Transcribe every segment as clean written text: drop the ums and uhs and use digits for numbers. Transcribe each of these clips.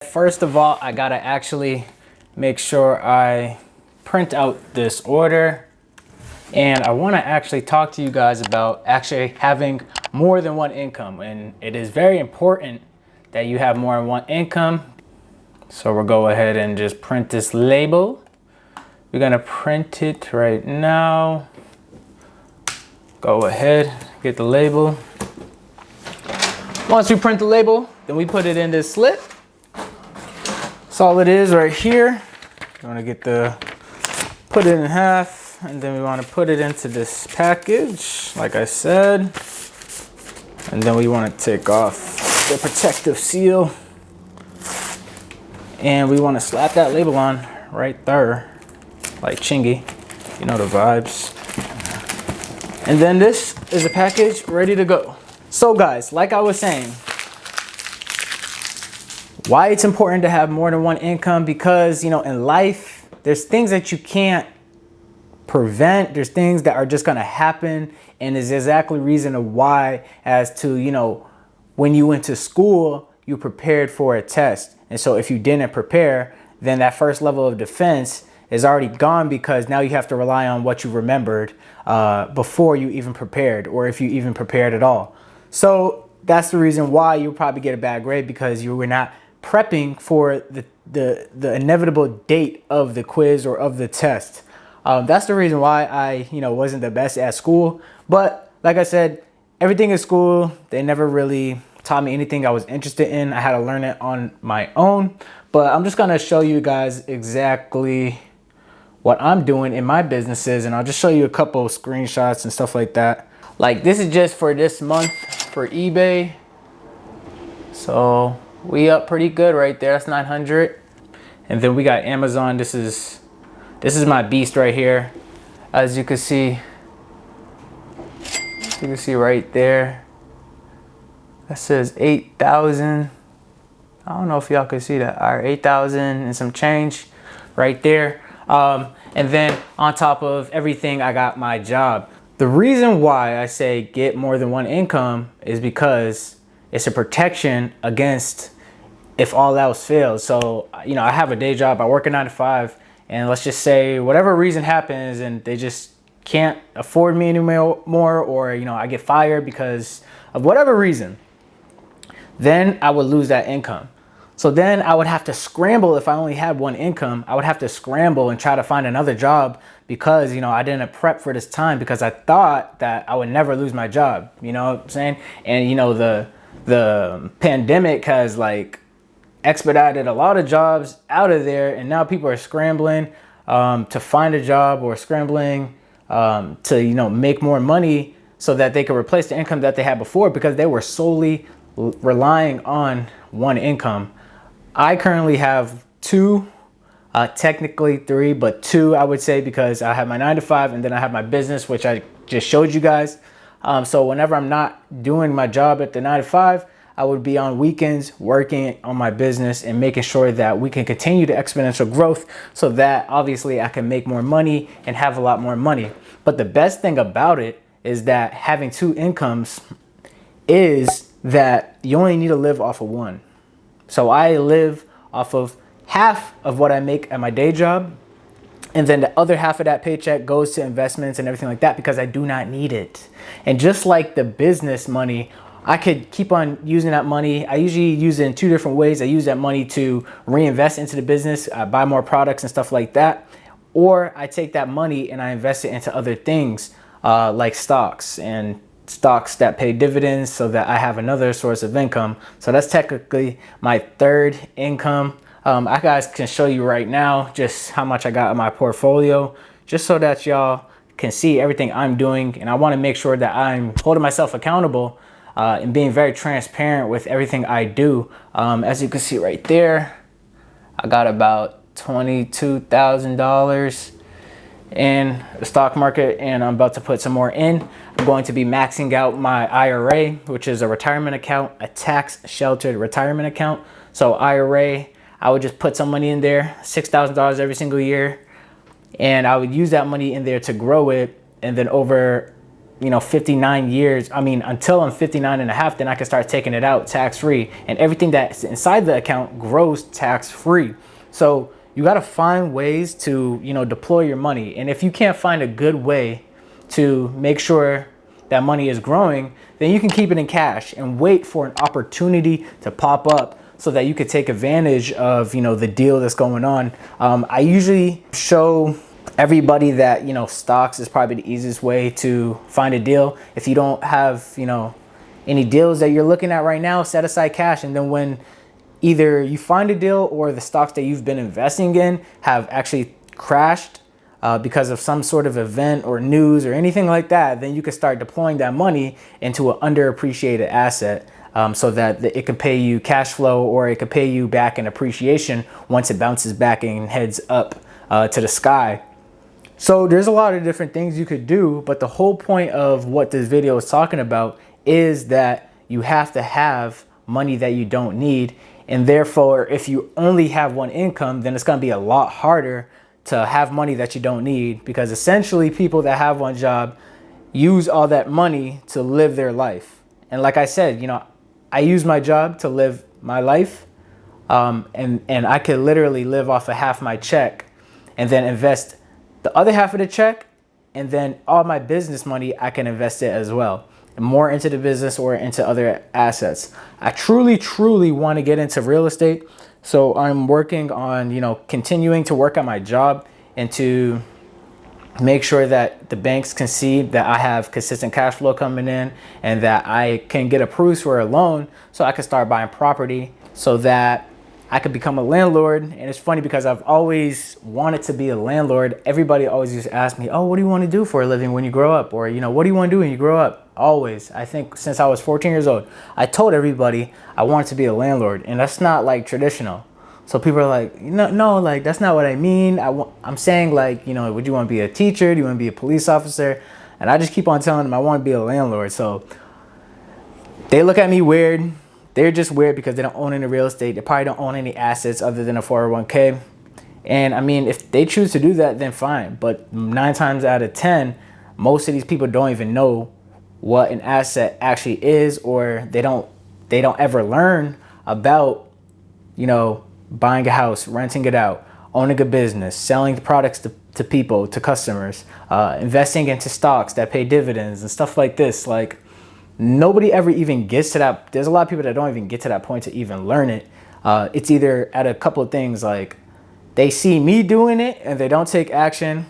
First of all, I gotta actually make sure I print out this order, and I want to actually talk to you guys about actually having more than one income. And it is very important that you have more than one income. So we'll go ahead and just print this label. We're gonna print it right now. Go ahead, get the label. Once we print the label, then we put it in this slit. That's all it is right here. You want to put it in half, and then we want to put it into this package, like I said. And then we want to take off the protective seal. And we want to slap that label on right there, like Chingy. You know the vibes. And then this is a package ready to go. So guys, like I was saying, why it's important to have more than one income, because in life there's things that you can't prevent. There's things that are just going to happen, and is exactly reason of why as to when you went to school you prepared for a test, and so if you didn't prepare, then that first level of defense is already gone, because now you have to rely on what you remembered before you even prepared, or if you even prepared at all. So that's the reason why you probably get a bad grade, because you were not prepping for the inevitable date of the quiz or of the test. That's the reason why I wasn't the best at school. But like I said, everything in school, they never really taught me anything I was interested in. I had to learn it on my own. But I'm just gonna show you guys exactly what I'm doing in my businesses, and I'll just show you a couple of screenshots and stuff like that. Like this is just for this month for eBay. So we up pretty good right there. That's 900. And then we got Amazon. This is my beast right here. As you can see, right there. That says 8,000. I don't know if y'all can see that. All right, 8,000 and some change right there. And then on top of everything, I got my job. The reason why I say get more than one income is because it's a protection against if all else fails. So, I have a day job. I work a 9 to 5, and let's just say whatever reason happens and they just can't afford me anymore, or, I get fired because of whatever reason, then I would lose that income. So then I would have to scramble. If I only had one income, I would have to scramble and try to find another job, because, I didn't prep for this time, because I thought that I would never lose my job. You know what I'm saying? And, the pandemic has expedited a lot of jobs out of there. And now people are scrambling to find a job, or scrambling to, make more money so that they can replace the income that they had before, because they were solely relying on one income. I currently have two, technically three, but two I would say, because I have my 9 to 5 and then I have my business, which I just showed you guys. So whenever I'm not doing my job at the 9 to 5, I would be on weekends working on my business and making sure that we can continue the exponential growth, so that obviously I can make more money and have a lot more money. But the best thing about it is that having two incomes is that you only need to live off of one. So I live off of half of what I make at my day job, and then the other half of that paycheck goes to investments and everything like that, because I do not need it. And just like the business money, I could keep on using that money. I usually use it in two different ways. I use that money to reinvest into the business, buy more products and stuff like that. Or I take that money and I invest it into other things, like stocks, and stocks that pay dividends, so that I have another source of income. So that's technically my third income. I guys can show you right now just how much I got in my portfolio, just so that y'all can see everything I'm doing. And I want to make sure that I'm holding myself accountable and being very transparent with everything I do. As you can see right there, I got about $22,000 in the stock market, and I'm about to put some more in. I'm going to be maxing out my IRA, which is a retirement account, a tax sheltered retirement account. So IRA, I would just put some money in there, $6,000 every single year, and I would use that money in there to grow it. And then over 59 years, until I'm 59 and a half, then I can start taking it out tax free, and everything that's inside the account grows tax free. So you got to find ways to, deploy your money. And if you can't find a good way to make sure that money is growing, then you can keep it in cash and wait for an opportunity to pop up so that you could take advantage of, the deal that's going on. I usually show everybody that, stocks is probably the easiest way to find a deal. If you don't have, any deals that you're looking at right now, set aside cash. And then when either you find a deal or the stocks that you've been investing in have actually crashed because of some sort of event or news or anything like that, then you can start deploying that money into an underappreciated asset, so that it can pay you cash flow, or it could pay you back in appreciation once it bounces back and heads up to the sky. So there's a lot of different things you could do, but the whole point of what this video is talking about is that you have to have money that you don't need. And therefore, if you only have one income, then it's going to be a lot harder to have money that you don't need, because essentially people that have one job use all that money to live their life. And like I said, I use my job to live my life, and I could literally live off of half my check and then invest the other half of the check, and then all my business money, I can invest it as well, more into the business or into other assets. I truly want to get into real estate. So I'm working on, continuing to work on my job and to make sure that the banks can see that I have consistent cash flow coming in, and that I can get approved for a loan so I can start buying property so that I could become a landlord. And it's funny because I've always wanted to be a landlord. Everybody always used to ask me, oh, what do you want to do for a living when you grow up? Or, what do you want to do when you grow up? Always. I think since I was 14 years old, I told everybody I wanted to be a landlord. And that's not like traditional. So people are like, no, like that's not what I mean. I'm saying like, would you want to be a teacher? Do you want to be a police officer? And I just keep on telling them I want to be a landlord. So they look at me weird. They're just weird because they don't own any real estate. They probably don't own any assets other than a 401k. And if they choose to do that, then fine. But 9 times out of 10, most of these people don't even know what an asset actually is, or they don't ever learn about, buying a house, renting it out, owning a business, selling the products to people, to customers, investing into stocks that pay dividends and stuff like this. Like, nobody ever even gets to that. There's a lot of people that don't even get to that point to even learn it. It's either at a couple of things, like they see me doing it and they don't take action.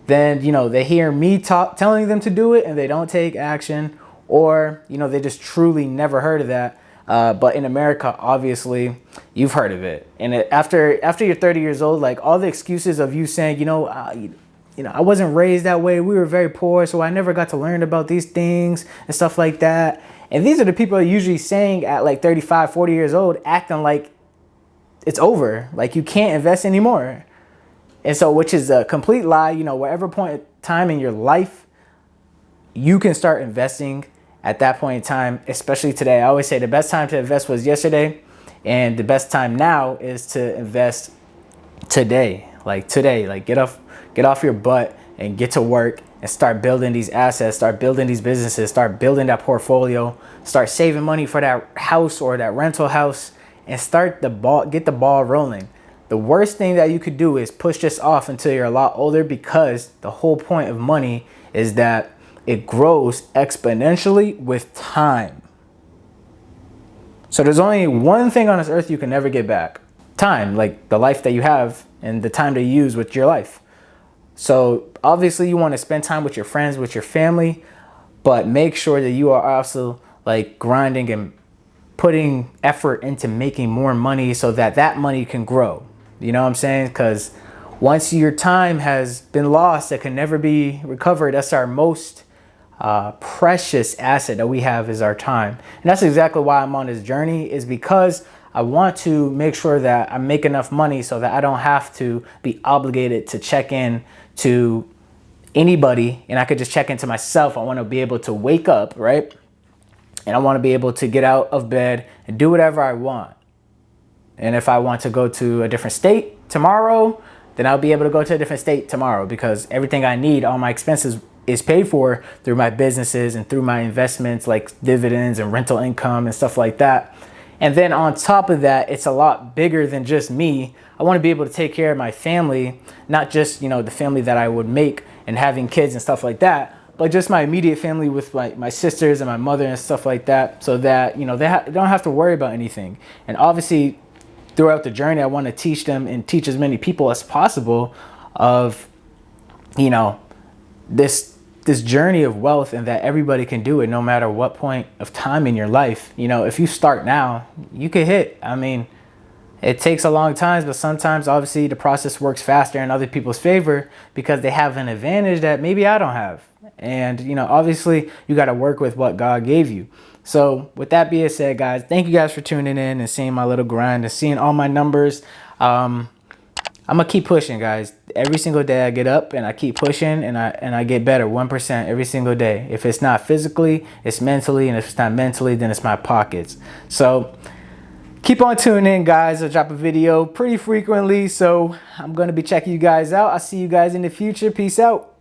Then, they hear me telling them to do it and they don't take action. Or, they just truly never heard of that. But in America, obviously, you've heard of it. And after you're 30 years old, like all the excuses of you saying, I wasn't raised that way. We were very poor, so I never got to learn about these things and stuff like that. And these are the people usually saying at like 35, 40 years old, acting like it's over, like you can't invest anymore. And so, which is a complete lie. Whatever point in time in your life, you can start investing at that point in time, especially today. I always say the best time to invest was yesterday, and the best time now is to invest today. Like get off your butt and get to work and start building these assets, start building these businesses, start building that portfolio, start saving money for that house or that rental house, and get the ball rolling. The worst thing that you could do is push this off until you're a lot older, because the whole point of money is that it grows exponentially with time. So there's only one thing on this earth you can never get back. Time, like the life that you have and the time to use with your life. So obviously you want to spend time with your friends, with your family, but make sure that you are also like grinding and putting effort into making more money so that money can grow. You know what I'm saying? Because once your time has been lost, it can never be recovered. That's our most precious asset that we have, is our time. And that's exactly why I'm on this journey, is because I want to make sure that I make enough money so that I don't have to be obligated to check in to anybody, and I could just check into myself. I want to be able to wake up, right? And I want to be able to get out of bed and do whatever I want. And if I want to go to a different state tomorrow, then I'll be able to go to a different state tomorrow, because everything I need, all my expenses is paid for through my businesses and through my investments like dividends and rental income and stuff like that. And then on top of that, it's a lot bigger than just me. I want to be able to take care of my family, not just, you know, the family that I would make and having kids and stuff like that, but just my immediate family with my sisters and my mother and stuff like that, so that, you know, they don't have to worry about anything. And obviously throughout the journey, I want to teach them and teach as many people as possible of, you know, this journey of wealth, and that everybody can do it no matter what point of time in your life. You know, if you start now, you could hit. I mean, it takes a long time, but sometimes obviously the process works faster in other people's favor because they have an advantage that maybe I don't have. And, you know, obviously you got to work with what God gave you. So with that being said, guys, thank you guys for tuning in and seeing my little grind and seeing all my numbers. I'm gonna keep pushing, guys. Every single day I get up and I keep pushing, and I get better 1% every single day. If it's not physically, it's mentally, and if it's not mentally, then it's my pockets. So keep on tuning in, guys. I drop a video pretty frequently, so I'm gonna be checking you guys out. I'll see you guys in the future. Peace out.